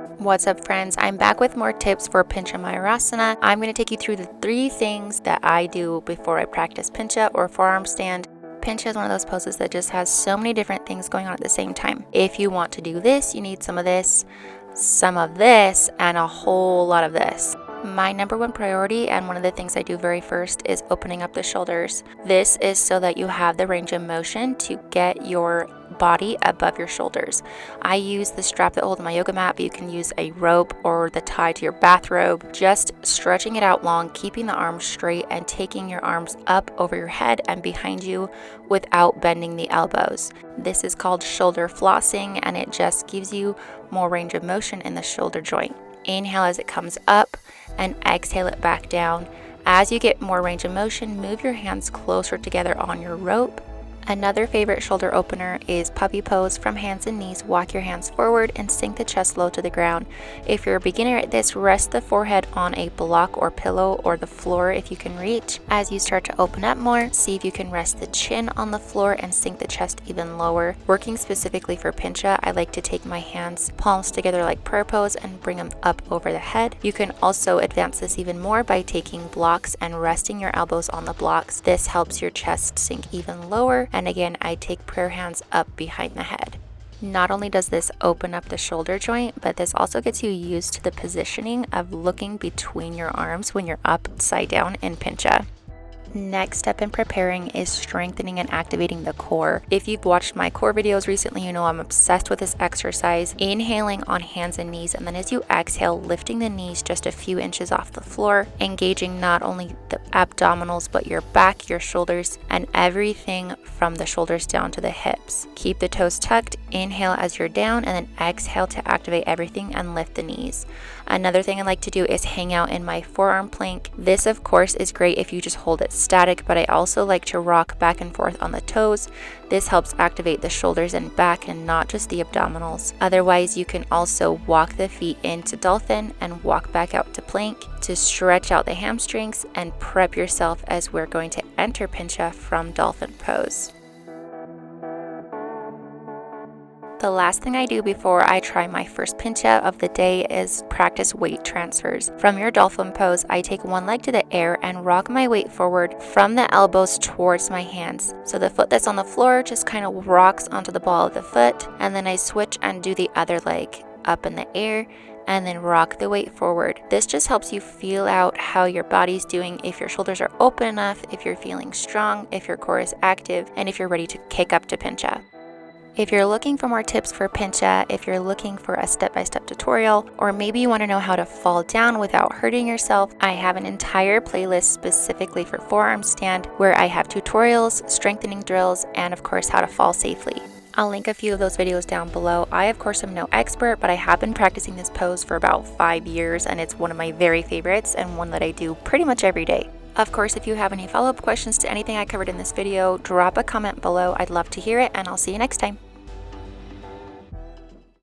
What's up, friends? I'm back with more tips for Pinchamayurasana. I'm going to take you through the 3 things that I do before I practice Pincha or forearm stand. Pincha is one of those poses that just has so many different things going on at the same time. If you want to do this, you need some of this, and a whole lot of this. My number one priority, and one of the things I do very first, is opening up the shoulders. This is so that you have the range of motion to get your body above your shoulders. I use the strap that holds my yoga mat, but you can use a rope or the tie to your bathrobe. Just stretching it out long, keeping the arms straight, and taking your arms up over your head and behind you without bending the elbows. This is called shoulder flossing, and it just gives you more range of motion in the shoulder joint. Inhale as it comes up and exhale it back down. As you get more range of motion, move your hands closer together on your rope. Another favorite shoulder opener is puppy pose. From hands and knees, walk your hands forward and sink the chest low to the ground. If you're a beginner at this, rest the forehead on a block or pillow or the floor if you can reach. As you start to open up more, see if you can rest the chin on the floor and sink the chest even lower. Working specifically for Pincha, I like to take my hands palms together like prayer pose and bring them up over the head. You can also advance this even more by taking blocks and resting your elbows on the blocks. This helps your chest sink even lower. And again, I take prayer hands up behind the head. Not only does this open up the shoulder joint, but this also gets you used to the positioning of looking between your arms when you're upside down in Pincha. Next step in preparing is strengthening and activating the core. If you've watched my core videos recently, you know I'm obsessed with this exercise. Inhaling on hands and knees, and then as you exhale, lifting the knees just a few inches off the floor, engaging not only the abdominals, but your back, your shoulders, and everything from the shoulders down to the hips. Keep the toes tucked, inhale as you're down, and then exhale to activate everything and lift the knees. Another thing I like to do is hang out in my forearm plank. This, of course, is great if you just hold it static, but I also like to rock back and forth on the toes. This helps activate the shoulders and back and not just the abdominals. Otherwise, you can also walk the feet into dolphin and walk back out to plank to stretch out the hamstrings and prep yourself as we're going to enter Pincha from dolphin pose. The last thing I do before I try my first Pincha of the day is practice weight transfers. From your dolphin pose, I take one leg to the air and rock my weight forward from the elbows towards my hands. So the foot that's on the floor just kind of rocks onto the ball of the foot, and then I switch and do the other leg up in the air and then rock the weight forward. This just helps you feel out how your body's doing, if your shoulders are open enough, if you're feeling strong, if your core is active, and if you're ready to kick up to Pincha. If you're looking for more tips for Pincha, if you're looking for a step-by-step tutorial, or maybe you want to know how to fall down without hurting yourself, I have an entire playlist specifically for forearm stand where I have tutorials, strengthening drills, and of course how to fall safely. I'll link a few of those videos down below. I, of course, am no expert, but I have been practicing this pose for about 5 years, and it's one of my very favorites and one that I do pretty much every day. Of course, if you have any follow-up questions to anything I covered in this video, drop a comment below. I'd love to hear it, and I'll see you next time.